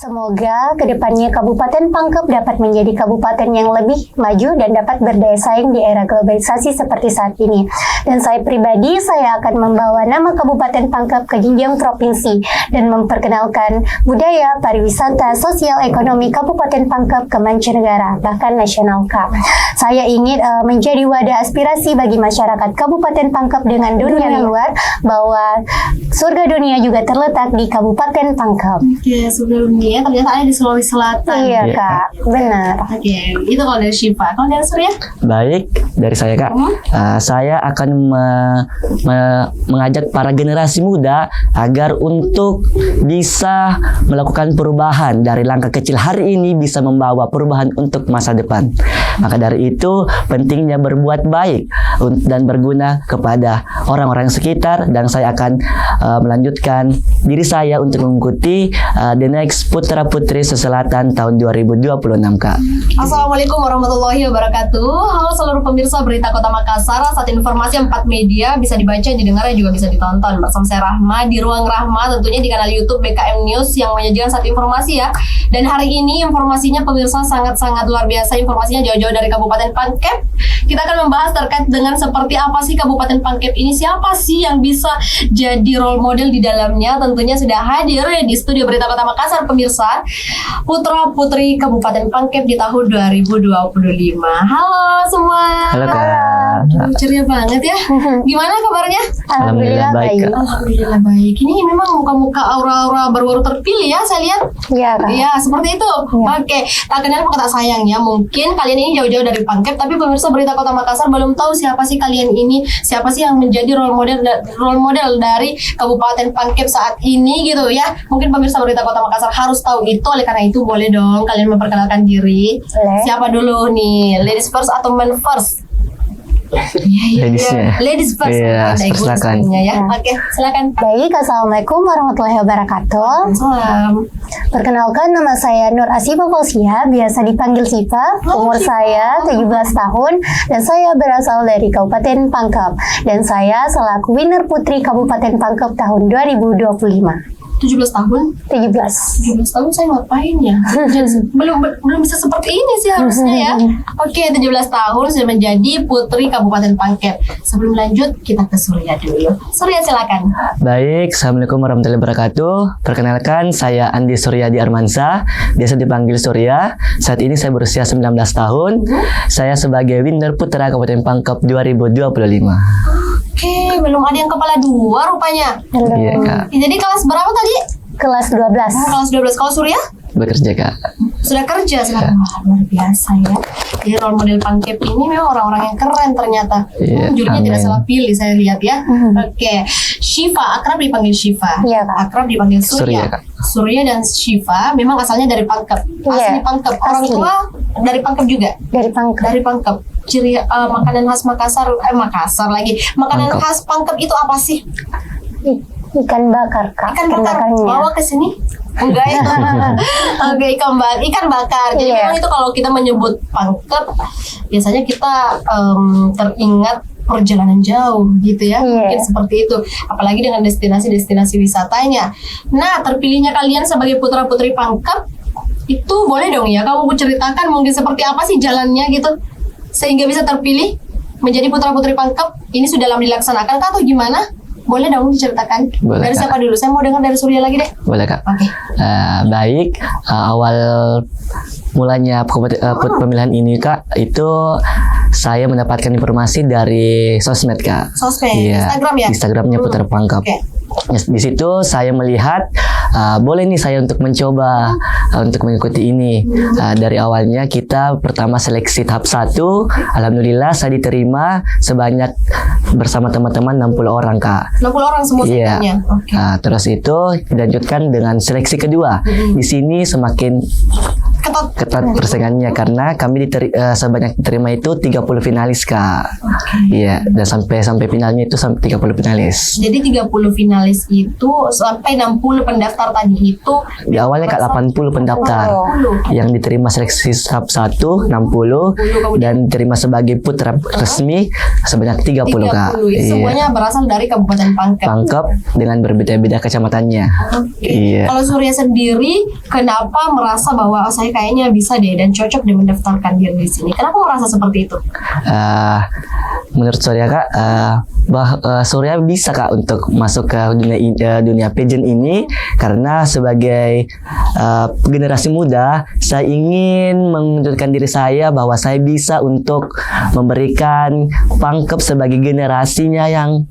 Semoga kedepannya Kabupaten Pangkep dapat menjadi kabupaten yang lebih maju dan dapat berdaya saing di era globalisasi seperti saat ini. Dan saya pribadi, saya akan membawa nama Kabupaten Pangkep ke jenjang provinsi dan memperkenalkan budaya, pariwisata, sosial ekonomi Kabupaten Pangkep ke mancanegara, bahkan nasional, Kak. Saya ingin menjadi wadah aspirasi bagi masyarakat Kabupaten Pangkep dengan dunia luar, bahwa surga dunia juga terletak di Kabupaten Pangkep. Oke, surga dunia ternyata ada di Sulawesi Selatan. Iya, Kak, benar. Oke, itu kalau dari Syifa. Kalau dari Surya? Baik, dari saya Kak, saya akan mengajak para generasi muda agar untuk bisa melakukan perubahan dari langkah kecil hari ini bisa membawa perubahan untuk masa depan. Maka dari itu pentingnya berbuat baik dan berguna kepada orang-orang sekitar, dan saya akan melanjutkan diri saya untuk mengikuti the next Putra Putri Selatan tahun 2026, Kak. Assalamualaikum warahmatullahi wabarakatuh. Halo seluruh pemirsa Berita Kota Makassar. Saat informasi 4 media bisa dibaca, didengar, dan juga bisa ditonton. Bersama saya Rahma di Ruang Rahma, tentunya di kanal YouTube BKM News yang menyajikan satu informasi ya. Dan hari ini informasinya pemirsa sangat-sangat luar biasa. Informasinya jauh-jauh dari Kabupaten Pangkep. Kita akan membahas terkait dengan seperti apa sih Kabupaten Pangkep ini. Siapa sih yang bisa jadi role model di dalamnya? Tentunya sudah hadir di studio Berita Kota Makassar pemirsa, Putra Putri Kabupaten Pangkep di tahun 2025. Halo semua. Halo Kak. Ceria banget ya. Gimana kabarnya? Alhamdulillah baik. Kak. Alhamdulillah baik. Ini memang muka-muka aura-aura baru-baru terpilih ya, saya lihat. Iya, Kak. Iya, seperti itu. Ya. Oke, tak kenal maka tak sayangnya. Mungkin kalian ini jauh-jauh dari Pangkep, tapi pemirsa Berita Kota Makassar belum tahu siapa sih kalian ini, siapa sih yang menjadi role model dari Kabupaten Pangkep saat ini gitu ya. Mungkin pemirsa Berita Kota Makassar harus tahu itu. Oleh karena itu boleh dong kalian memperkenalkan diri. Boleh. Siapa dulu nih? Ladies first atau men first? Ladiesnya. Ladies first. Iya, Ada ibu silakan. istrinya ya. Ya. Oke, silakan. Baik, Assalamualaikum warahmatullahi wabarakatuh. Salam. Perkenalkan, nama saya Nur Asifa Fausia, biasa dipanggil Sifa. Umur saya 17 tahun dan saya berasal dari Kabupaten Pangkep. Dan saya selaku winner Putri Kabupaten Pangkep tahun 2025. 17 tahun? 17. 17 tahun saya ngapain ya? belum bisa seperti ini sih harusnya ya. Oke, 17 tahun sudah menjadi Putri Kabupaten Pangkep. Sebelum lanjut, kita ke Surya dulu. Surya silakan. Baik, Assalamualaikum warahmatullahi wabarakatuh. Perkenalkan, saya Andi Suryadi Armansa, biasa dipanggil Surya. Saat ini saya berusia 19 tahun. Saya sebagai winner Putra Kabupaten Pangkep 2025. Oke, belum ada yang kepala dua rupanya. Halo. Iya, Kak. Jadi kelas berapa tadi? Kelas 12. Kelas 12. Kalau Surya? Bekerja, Kak. Sudah kerja sekarang. Wah, luar biasa ya. Jadi role model Pangkep ini memang orang-orang yang keren ternyata. Iya, Jurinya tidak amin. salah pilih, saya lihat ya. Oke, Syifa, akrab dipanggil Syifa. Iya, Kak. Akrab dipanggil Surya, Surya. Kak. Surya dan Syifa memang asalnya dari Pangkep. Asli Iya, Pangkep. Orang asli. tua dari Pangkep juga. Dari Pangkep. Dari Pangkep. Ciri makanan khas Makassar, Makassar lagi. Makanan Pangkep. khas Pangkep itu apa sih? Ikan bakar, Kak. Ikan bakar. bakarnya. Bawa ke sini. Enggak ya. Oke, ikan bakar. Jadi Iya. memang itu kalau kita menyebut Pangkep, biasanya kita teringat perjalanan jauh gitu ya. Iya. Mungkin seperti itu. Apalagi dengan destinasi-destinasi wisatanya. Nah, terpilihnya kalian sebagai putra-putri Pangkep itu boleh dong ya kamu ceritakan mungkin seperti apa sih jalannya gitu sehingga bisa terpilih menjadi putra-putri Pangkep. Ini sudah dalam dilaksanakan kah atau gimana? Boleh dong diceritakan. Boleh, Dari Kak. siapa dulu? Saya mau dengar dari Surya lagi deh. Boleh, Kak. Oke. Baik, awal mulanya pemilihan ini, Kak, itu saya mendapatkan informasi dari sosmed, Kak. Sosmed, Iya, Instagram ya? Instagramnya Putra Pangkep. Oke. Di situ saya melihat boleh nih saya untuk mencoba untuk mengikuti ini. Dari awalnya kita pertama seleksi tahap 1, alhamdulillah saya diterima sebanyak bersama teman-teman 60 orang, Kak. 60 orang semua Iya. semuanya. Oke. Terus itu dilanjutkan dengan seleksi kedua. Di sini semakin ketat persaingannya karena kami sebanyak diterima itu 30 finalis Kak. Iya, dan sampai finalnya itu sampai 30 finalis. Jadi 30 finalis itu sampai 60 pendaftar tadi itu. Di awalnya Kak 80 pendaftar. Yang diterima seleksi tahap 1 60 dan diterima sebagai putra resmi sebanyak 30 Kak. Itu semuanya berasal dari Kabupaten Pangkep. Pangkep dengan berbeda-beda kecamatannya. Iya. Kalau Surya sendiri, kenapa merasa bahwa saya kayaknya bisa deh dan cocok deh mendaftarkan diri di sini? Kenapa merasa seperti itu? Menurut Surya Kak, Surya bisa Kak untuk masuk ke dunia pageant ini karena sebagai generasi muda, saya ingin menunjukkan diri saya bahwa saya bisa untuk memberikan Pangkep sebagai generasinya yang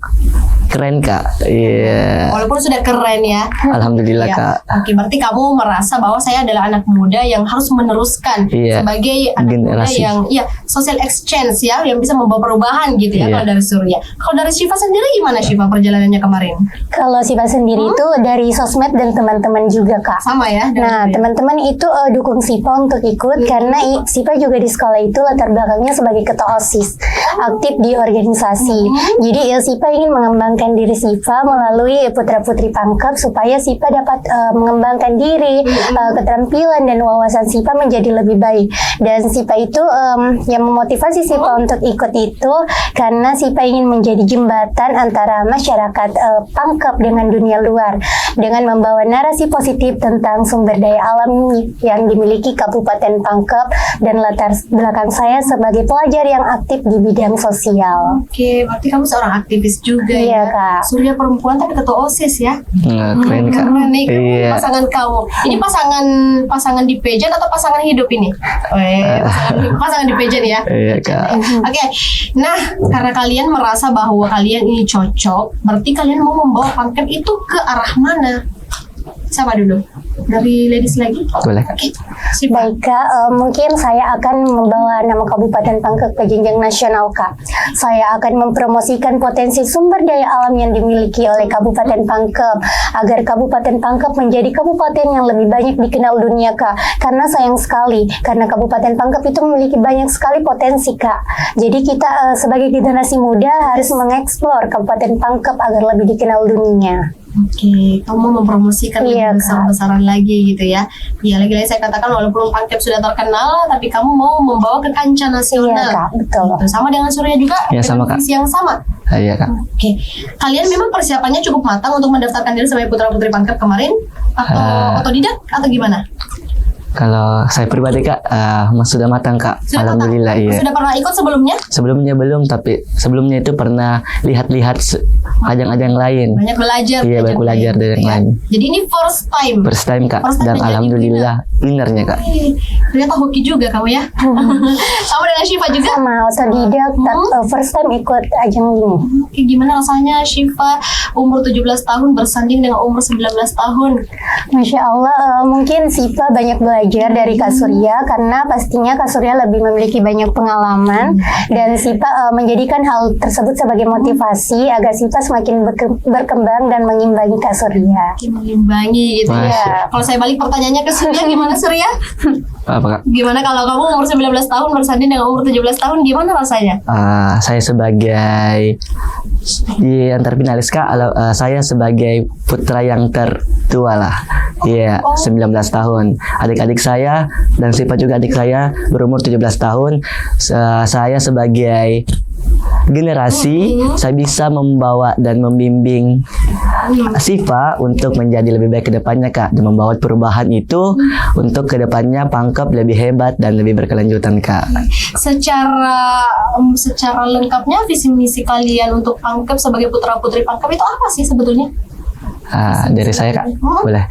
keren Kak. Iya. Walaupun sudah keren ya. Alhamdulillah Ya. Kak. Oke, berarti kamu merasa bahwa saya adalah anak muda yang harus meneruskan sebagai anak generasi muda yang social exchange ya, yang bisa membawa perubahan gitu ya. Kalau dari Surya. Kalau dari Syifa sendiri gimana Syifa perjalanannya kemarin? Kalau Syifa sendiri itu dari sosmed dan teman-teman juga Kak. Sama ya. Nah, teman-teman itu dukung Syifa untuk ikut karena Syifa juga di sekolah itu latar belakangnya sebagai ketua OSIS, aktif di organisasi. Jadi Syifa ingin mengembangkan diri Syifa melalui putra-putri Pangkep supaya Syifa dapat mengembangkan diri, keterampilan dan wawasan Syifa menjadi lebih baik. Dan Syifa itu yang memotivasi Syifa untuk ikut itu karena Syifa ingin menjadi jembatan antara masyarakat Pangkep dengan dunia luar dengan membawa narasi positif tentang sumber daya alam yang dimiliki Kabupaten Pangkep dan latar belakang saya sebagai pelajar yang aktif di bidang sosial. Oke, berarti kamu seorang aktivis juga Iya, ya. Kak. Surya perempuan tapi ketua OSIS ya. Keren Kak. Keren nih Iya. pasangan kamu. Ini pasangan di pageant atau pasangan hidup ini? Pasangan di pageant ya. Iya Kak. Oke, nah karena kalian merasa bahwa kalian ini cocok, berarti kalian mau membawa Pangkep itu ke arah mana? Siapa dulu? Dari ladies lagi? Boleh Kak. Oke, Syifa. Baik Kak, mungkin saya akan membawa nama Kabupaten Pangkep ke jenjang nasional Kak. Saya akan mempromosikan potensi sumber daya alam yang dimiliki oleh Kabupaten Pangkep agar Kabupaten Pangkep menjadi kabupaten yang lebih banyak dikenal dunia Kak. Karena sayang sekali, karena Kabupaten Pangkep itu memiliki banyak sekali potensi Kak. Jadi kita sebagai generasi muda harus mengeksplor Kabupaten Pangkep agar lebih dikenal dunia. Oke, kamu mempromosikan Iya, lebih besar-besaran lagi gitu ya. Ya, lagi-lagi saya katakan walaupun Pangkep sudah terkenal, tapi kamu mau membawa ke kancah nasional. Iya Kak, betul. Gitu. Sama dengan Surya juga, Ya, sama, dengan Kak. visi yang sama. Iya Kak. Oke, kalian memang persiapannya cukup matang untuk mendaftarkan diri sebagai putra-putri Pangkep kemarin? Atau otodidak atau gimana? Kalau saya pribadi Kak, sudah matang Kak. Sudah Alhamdulillah matang? iya. Sudah pernah ikut sebelumnya? Sebelumnya belum, tapi sebelumnya itu pernah lihat-lihat ajang-ajang lain. Banyak belajar. Iya, banyak belajar dari yang lain. Jadi ini first time. First time Kak, First time dan menjadi alhamdulillah winnernya Kak. Ternyata hoki juga kamu ya. Sama dengan Syifa juga. Sama otodidak, first time ikut ajang ini. Oke, gimana rasanya Syifa umur 17 tahun bersanding dengan umur 19 tahun? Masya Allah, mungkin Syifa banyak belajar dari Kak Surya karena pastinya Kak Surya lebih memiliki banyak pengalaman dan Syifa menjadikan hal tersebut sebagai motivasi agar Syifa semakin berkembang dan mengimbangi Kak Surya. Mengimbangi gitu ya. Kalau saya balik pertanyaannya ke Surya, gimana Surya? Apa Kak? Gimana kalau kamu umur 19 tahun bersanding dengan umur 17 tahun, gimana rasanya? Saya sebagai di antar finalis Kak, saya sebagai putra yang tertua lah. Iya, 19 tahun. Adik-adik saya dan Syifa juga adik saya berumur 17 tahun. Saya sebagai generasi, saya bisa membawa dan membimbing Syifa untuk menjadi lebih baik ke depannya Kak, dan membawa perubahan itu untuk ke depannya Pangkep lebih hebat dan lebih berkelanjutan Kak. Secara lengkapnya visi misi kalian untuk Pangkep sebagai putra-putri Pangkep itu apa sih sebetulnya? Dari saya Kak, boleh.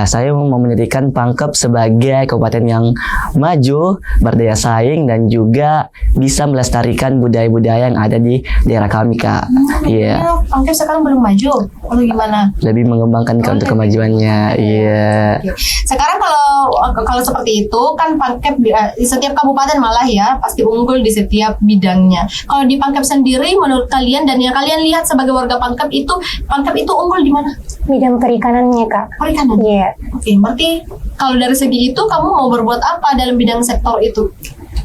Saya mau menjadikan Pangkep sebagai kabupaten yang maju, berdaya saing, dan juga bisa melestarikan budaya-budaya yang ada di daerah kami Kak. Iya. Pangkep sekarang belum maju, lalu gimana? Lebih mengembangkan Kak untuk kemajuannya. Iya. Sekarang kalau seperti itu kan Pangkep di setiap kabupaten malah ya pasti unggul di setiap bidangnya. Kalau di Pangkep sendiri menurut kalian dan yang kalian lihat sebagai warga Pangkep itu unggul di mana? Bidang perikanannya, Kak. Perikanan. Iya. Oke, berarti kalau dari segi itu kamu mau berbuat apa dalam bidang sektor itu?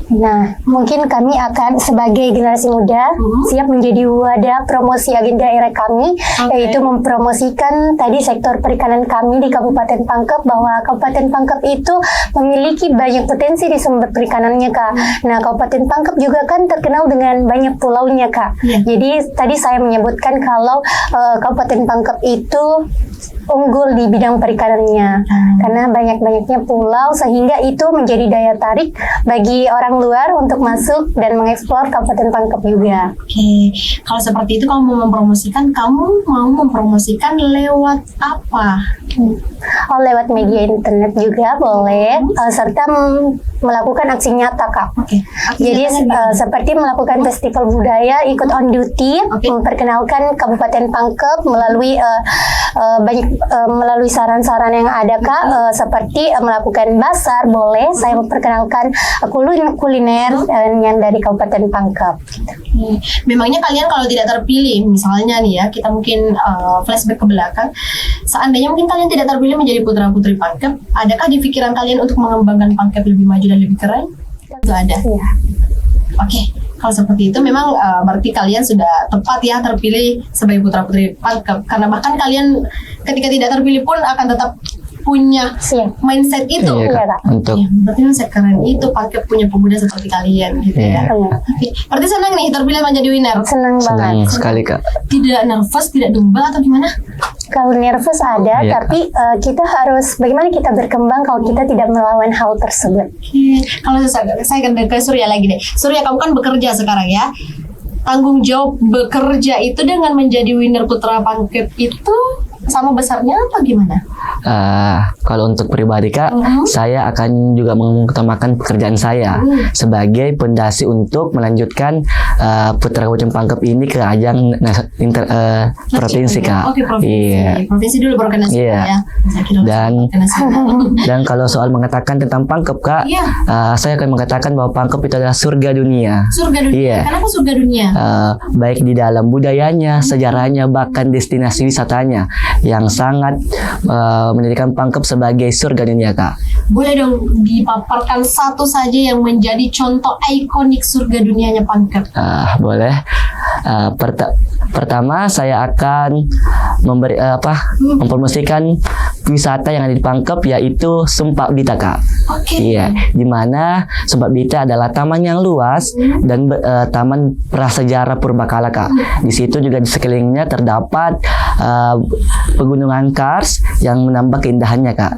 Nah, mungkin kami akan sebagai generasi muda siap menjadi wadah promosi agenda era kami, yaitu mempromosikan tadi sektor perikanan kami di Kabupaten Pangkep, bahwa Kabupaten Pangkep itu memiliki banyak potensi di sumber perikanannya, Kak. Nah, Kabupaten Pangkep juga kan terkenal dengan banyak pulaunya, Kak. Jadi tadi saya menyebutkan kalau Kabupaten Pangkep itu unggul di bidang perikanannya karena banyak-banyaknya pulau, sehingga itu menjadi daya tarik bagi orang luar untuk masuk dan mengeksplor Kabupaten Pangkep juga. Oke, kalau seperti itu kamu mau mempromosikan lewat apa? Oh, lewat media internet juga boleh, serta melakukan aksi nyata, Kak. Oke. Jadi seperti melakukan festival budaya, ikut on duty, memperkenalkan Kabupaten Pangkep melalui melalui saran-saran yang ada, Kak, seperti melakukan basar boleh, saya memperkenalkan kuliner yang dari Kabupaten Pangkep. Memangnya kalian kalau tidak terpilih, misalnya nih ya, kita mungkin flashback ke belakang, seandainya mungkin kalian tidak terpilih menjadi putra-putri Pangkep, adakah di pikiran kalian untuk mengembangkan Pangkep lebih maju dan lebih keren? Itu ada. Iya. Oke, kalau seperti itu memang berarti kalian sudah tepat ya terpilih sebagai putra-putri Pangkep, karena bahkan kalian ketika tidak terpilih pun akan tetap punya mindset itu. Iya, Kak. Untuk berarti mindset keren itu Pangkep punya pemuda seperti kalian gitu ya. Oke, berarti senang nih terpilih menjadi winner. Senang banget. sekali, Kak. Tidak nervous, tidak domba atau gimana? Kalau nervous ada, Iya, tapi kita harus bagaimana kita berkembang kalau kita tidak melawan hal tersebut. Oke, kalau saya akan ke Surya lagi deh. Surya, kamu kan bekerja sekarang ya. Tanggung jawab bekerja itu dengan menjadi winner putra Pangkep itu sama besarnya apa gimana? Kalau untuk pribadi, Kak, saya akan juga mengutamakan pekerjaan saya sebagai pondasi untuk melanjutkan putra Kabupaten Pangkep ini ke ajang provinsi, Kak. Oke, provinsi. Iya. Provinsi dulu baru ke nasional ya. Saya kira Dan kalau soal mengatakan tentang Pangkep, Kak, saya akan mengatakan bahwa Pangkep itu adalah surga dunia. Surga dunia. Iya. Kenapa surga dunia? Baik di dalam budayanya, sejarahnya, bahkan destinasi wisatanya yang sangat menjadikan Pangkep sebagai surga dunia, Kak. Boleh dong dipaparkan satu saja yang menjadi contoh ikonik surga dunianya Pangkep. Boleh. Pertama saya akan mempromosikan wisata yang ada di Pangkep, yaitu Sumpak Bita, Kak. Oke. Iya, di mana Sumpak Bita adalah taman yang luas dan taman prasejarah purbakala, Kak. Di situ juga di sekelilingnya terdapat pegunungan Kars yang menambah keindahannya, Kak.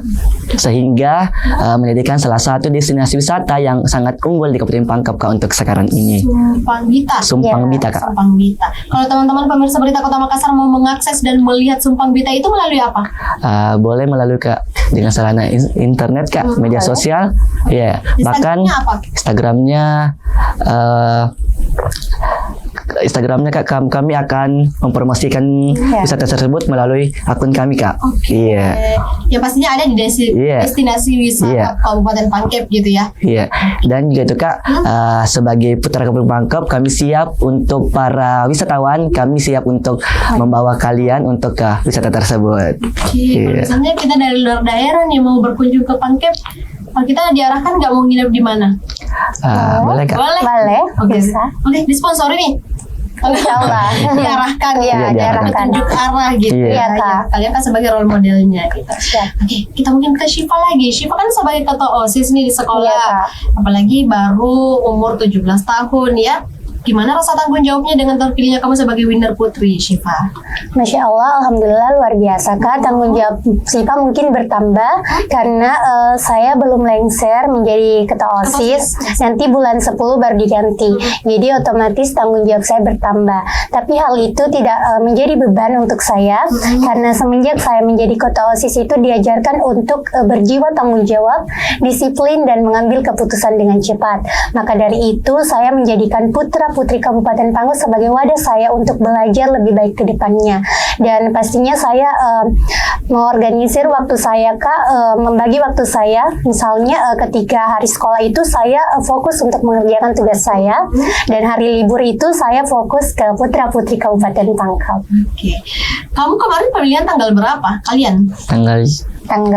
Sehingga menjadikan salah satu destinasi wisata yang sangat unggul di Kabupaten Pangkep, Kak, untuk sekarang ini. Sumpang Bita. Sumpang Bita, Kak. Sumpang Bita. Kalau teman-teman pemirsa Berita Kota Makassar mau mengakses dan melihat Sumpang Bita itu melalui apa? Boleh melalui, Kak, dengan sarana internet, Kak, media sosial. Iya, bahkan Instagramnya Kak, kami akan mempromosikan wisata tersebut melalui akun kami, Kak. Iya. Ya pastinya ada di destinasi wisata Kabupaten Pangkep gitu ya. Iya. Dan juga itu, Kak, sebagai putra Kabupaten Pangkep, kami siap untuk para wisatawan, kami siap untuk membawa kalian untuk ke wisata tersebut. Misalnya kita dari luar daerah nih mau berkunjung ke Pangkep, kita diarahkan nggak mau nginep di mana? Boleh, Kak. Boleh. Bisa. Oke, disponsori nih. Insyaallah. Diarahkan ya, diarahkan. tunjuk arah gitu. Iya, ya. Kak. Kalian kan sebagai role modelnya gitu. Oke, kita mungkin ke Syifa lagi. Syifa kan sebagai ketua OSIS nih di sekolah. Iya, apalagi baru umur 17 tahun ya. Gimana rasa tanggung jawabnya dengan terpilihnya kamu sebagai winner putri, Syifa? Masya Allah, Alhamdulillah luar biasa, Kak. Tanggung jawab Syifa mungkin bertambah karena saya belum lengser menjadi ketua OSIS. Nanti bulan 10 baru diganti. Jadi otomatis tanggung jawab saya bertambah. Tapi hal itu tidak menjadi beban untuk saya karena semenjak saya menjadi ketua OSIS itu diajarkan untuk berjiwa tanggung jawab, disiplin, dan mengambil keputusan dengan cepat. Maka dari itu saya menjadikan putra Putri Kabupaten Pangkep sebagai wadah saya untuk belajar lebih baik ke depannya. Dan pastinya saya mengorganisir waktu saya Kak, membagi waktu saya. Misalnya ketika hari sekolah itu saya fokus untuk mengerjakan tugas saya, dan hari libur itu saya fokus ke Putra Putri Kabupaten Pangkep. Oke. Kamu kemarin pemilihan tanggal berapa? Kalian? Tanggal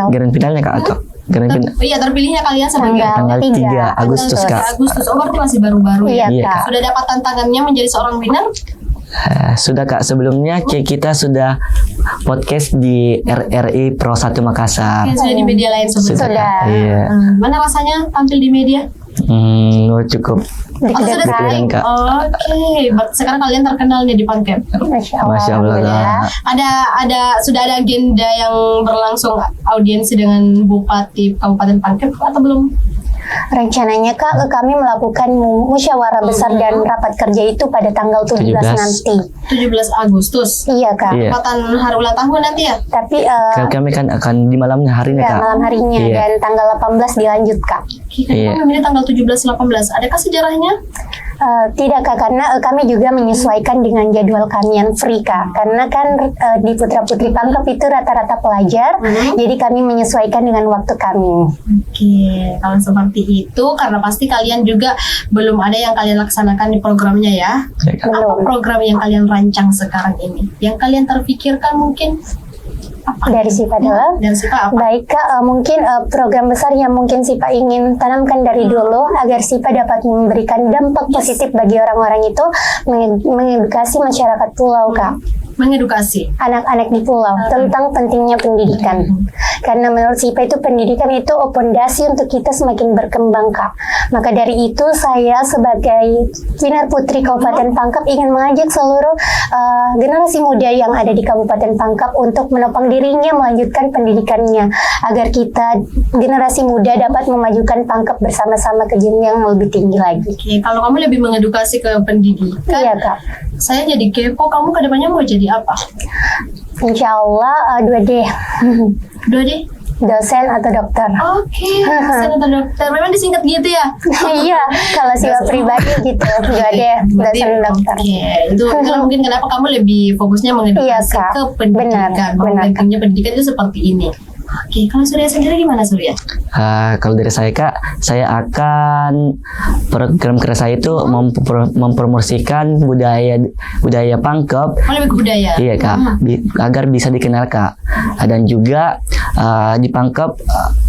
grand finalnya Kak atau grand final? Iya, terpilihnya kalian sebagai Tanggal 3 Agustus Kak. Agustus. Oh, berarti masih baru-baru ya. Iya, Iya, Kak. Sudah dapat tantangannya menjadi seorang winner? Sudah Kak, sebelumnya kita sudah podcast di RRI Pro 1 Makassar. Yang sudah di media lain sebelumnya. Sudah. Iya. Mana rasanya tampil di media? Cukup Oh, sudah Deg-degan. sering. Kak. Oke, sekarang kalian terkenal nih di Pangkep. Masya Allah. Masya Allah Alhamdulillah. Kak. Sudah ada agenda yang berlangsung audiensi dengan Bupati Kabupaten Pangkep atau belum? Rencananya Kak, kami melakukan musyawarah besar dan rapat kerja itu pada tanggal 17 nanti. 17 Agustus. Iya Kak. Iya. Tempatan hari ulang tahun nanti ya? Tapi Kami kan akan di malamnya harinya ya, Kak. malam harinya Iya. dan tanggal 18 dilanjut Kak. Kita Iya. memilih tanggal 17-18. Adakah sejarahnya? Tidak Kak, karena kami juga menyesuaikan dengan jadwal kami yang free Kak. Karena kan di Putra Putri Pangkep itu rata-rata pelajar, jadi kami menyesuaikan dengan waktu kami. Oke, kalau seperti itu karena pasti kalian juga belum ada yang kalian laksanakan di programnya ya. Iya, Kak. Apa Belum. program yang kalian rancang sekarang ini? Yang kalian terfikirkan mungkin apa? Dari Sipa adalah Dan Sipa apa? baik Kak, mungkin program besar yang mungkin Sipa ingin tanamkan dari dulu agar Sipa dapat memberikan dampak positif bagi orang-orang itu, mengedukasi masyarakat pulau Kak, Mengedukasi. anak-anak di pulau tentang pentingnya pendidikan. Karena menurut Sipa itu pendidikan itu pondasi untuk kita semakin berkembang Kak. Maka dari itu saya sebagai Winner Putri Kabupaten Pangkep ingin mengajak seluruh generasi muda yang ada di Kabupaten Pangkep untuk menopang dirinya melanjutkan pendidikannya agar kita generasi muda dapat memajukan Pangkep bersama-sama ke jenjang yang lebih tinggi lagi. Oke, kalau kamu lebih mengedukasi ke pendidikan, Iya Kak. saya jadi kepo. Kamu kedepannya mau jadi apa? Insya Allah 2D. 2D? Dosen atau dokter. Oke, dosen atau dokter. Memang disingkat gitu ya? Iya, kalau Sipa pribadi gitu. 2D, dosen dokter. Oke, itu mungkin kenapa kamu lebih fokusnya mengedukasi Iya, Kak. ke pendidikan. Benar, Bahwa benar, pentingnya pendidikan itu seperti ini. Oke, kalau Surya sendiri gimana Surya? Kalau dari saya Kak, saya akan program kerja saya itu mempromosikan budaya Pangkep. Oh, lebih ke budaya? Iya Kak, agar bisa dikenal Kak. Dan juga di Pangkep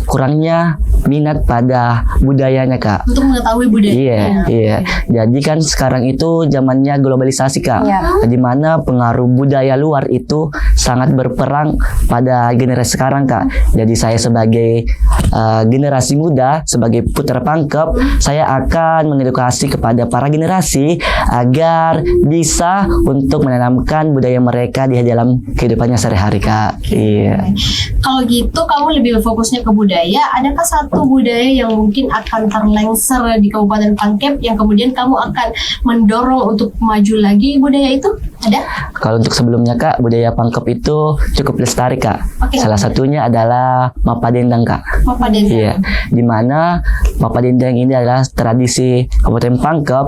kurangnya minat pada budayanya Kak. Untuk mengetahui budaya. Iya, iya. Jadi kan sekarang itu zamannya globalisasi Kak, Iya. di mana pengaruh budaya luar itu sangat berperang pada generasi sekarang Kak. Jadi saya sebagai generasi muda, sebagai putra Pangkep, saya akan mengedukasi kepada para generasi agar bisa untuk menanamkan budaya mereka di dalam kehidupannya sehari-hari Kak. Iya. Kalau gitu kamu lebih fokusnya ke budaya. Adakah satu budaya yang mungkin akan terlengser di Kabupaten Pangkep yang kemudian kamu akan mendorong untuk maju lagi budaya itu? Ada? Kalau untuk sebelumnya Kak, budaya Pangkep itu cukup lestari Kak. Oke. Salah satunya adalah Mapa Dendang Kak. Apa dan Iya, di mana Mapa Dendang ini adalah tradisi Kabupaten Pangkep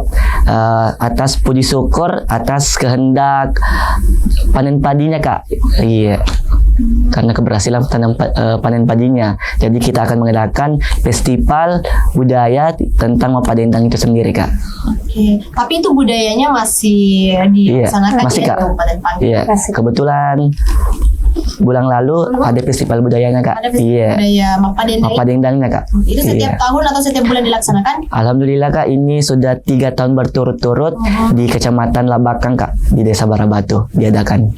atas puji syukur atas kehendak panen padinya Kak. Iya. Karena keberhasilan panen padinya. Jadi kita akan mengadakan festival budaya tentang Mapa Dendang itu sendiri Kak. Oke, tapi itu budayanya masih dilaksanakan masih, di Kak. Kabupaten Pangkep. Iya, Asik. kebetulan bulan lalu ada festival budayanya Kak. Ada festival Iya. budaya Mapa Dendang. Mapa Dendangnya Kak. Itu setiap Iya. tahun atau setiap bulan dilaksanakan? Alhamdulillah Kak, ini sudah 3 tahun berturut-turut di Kecamatan Labakang Kak, di Desa Barabatu diadakan.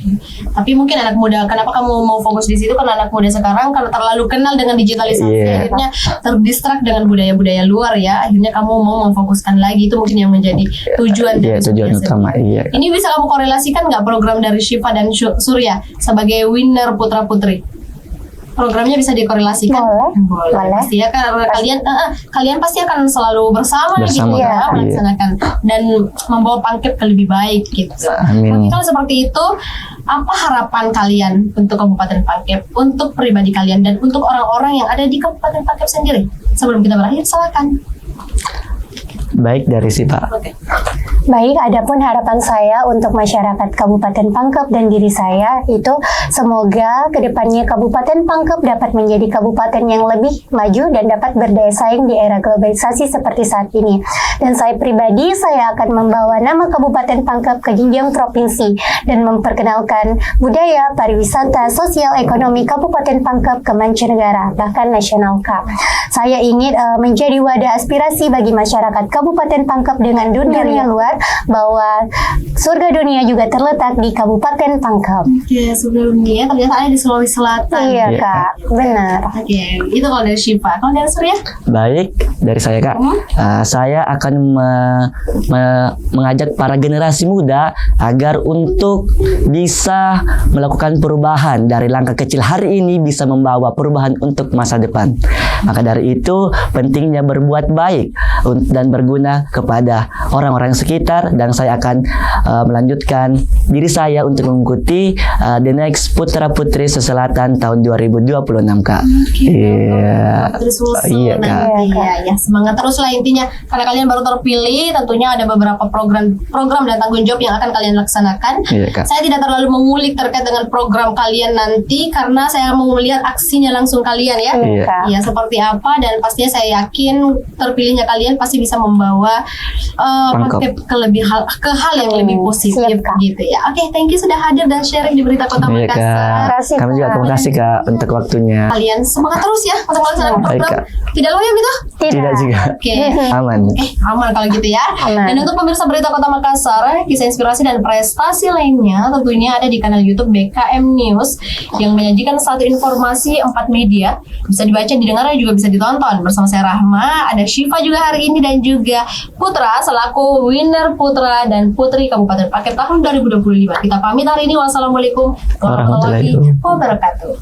Tapi mungkin anak muda, kenapa kamu mau fokus di situ? Karena anak muda sekarang karena terlalu kenal dengan digitalisasi, Iya. akhirnya terdistrak dengan budaya-budaya luar ya. Akhirnya kamu mau memfokuskan lagi, itu mungkin yang menjadi tujuan. Iya, dari tujuan Surya utama. sendiri. Iya. Ini bisa kamu korelasikan nggak program dari Syifa dan Surya sebagai winner putra putri? Programnya bisa dikorelasikan? Boleh. Pasti ya kan kalian pasti akan selalu bersama gitu Bersama, ya, Kak. melaksanakan dan membawa Pangkep ke lebih baik gitu. Amin. Tapi kalau seperti itu, apa harapan kalian untuk Kabupaten Pangkep, untuk pribadi kalian dan untuk orang-orang yang ada di Kabupaten Pangkep sendiri? Sebelum kita berakhir, silakan. Baik dari si Pak. Oke. Baik, adapun harapan saya untuk masyarakat Kabupaten Pangkep dan diri saya itu semoga kedepannya Kabupaten Pangkep dapat menjadi kabupaten yang lebih maju dan dapat berdaya saing di era globalisasi seperti saat ini. Dan saya pribadi, saya akan membawa nama Kabupaten Pangkep ke jenjang provinsi dan memperkenalkan budaya, pariwisata, sosial, ekonomi Kabupaten Pangkep ke mancanegara, bahkan nasional, Kak. Saya ingin menjadi wadah aspirasi bagi masyarakat Kabupaten Pangkep dengan dunia luar, bahwa surga dunia juga terletak di Kabupaten Pangkep. Oke, sebelumnya ternyata ada di Sulawesi Selatan. Iya, Kak, benar. Oke, itu kalau dari Syifa. Kalau dari Surya? Baik, dari saya Kak, saya akan mengajak para generasi muda agar untuk bisa melakukan perubahan dari langkah kecil hari ini bisa membawa perubahan untuk masa depan. Maka dari itu pentingnya berbuat baik dan berguna kepada orang-orang sekitar, dan saya akan melanjutkan diri saya untuk mengikuti The Next Putra Putri Selatan tahun 2026, Kak. Iya. Terus Iya, Kak. Iya, semangat terus lah intinya. Karena kalian baru terpilih, tentunya ada beberapa program dan tanggung jawab yang akan kalian laksanakan. Iya, Kak. Saya tidak terlalu mengulik terkait dengan program kalian nanti karena saya mau melihat aksinya langsung kalian ya. Iya. Kak. Iya, seperti apa, dan pastinya saya yakin terpilihnya kalian pasti bisa membawa Pangkep. ke hal yang lebih positif Siap, Kak. gitu ya. Oke, thank you sudah hadir dan sharing di Berita Kota Iya, Makassar. Kak. kasih, Kami juga Kak. terima kasih Kak untuk waktunya. Kalian semangat terus ya untuk melaksanakan Baik, program. Kak. Tidak loyang gitu? Tidak juga. Oke. Aman. Aman kalau gitu ya. Aman. Dan untuk pemirsa Berita Kota Makassar, kisah inspirasi dan prestasi lainnya tentunya ada di kanal YouTube BKM News yang menyajikan satu informasi 4 media. Bisa dibaca, didengar, dan juga bisa ditonton. Bersama saya Rahma, ada Syifa juga hari ini, dan juga Putra selaku winner Putra dan Putri Kabupaten Pangkep tahun 2025. Kita pamit hari ini. Wassalamualaikum warahmatullahi wabarakatuh.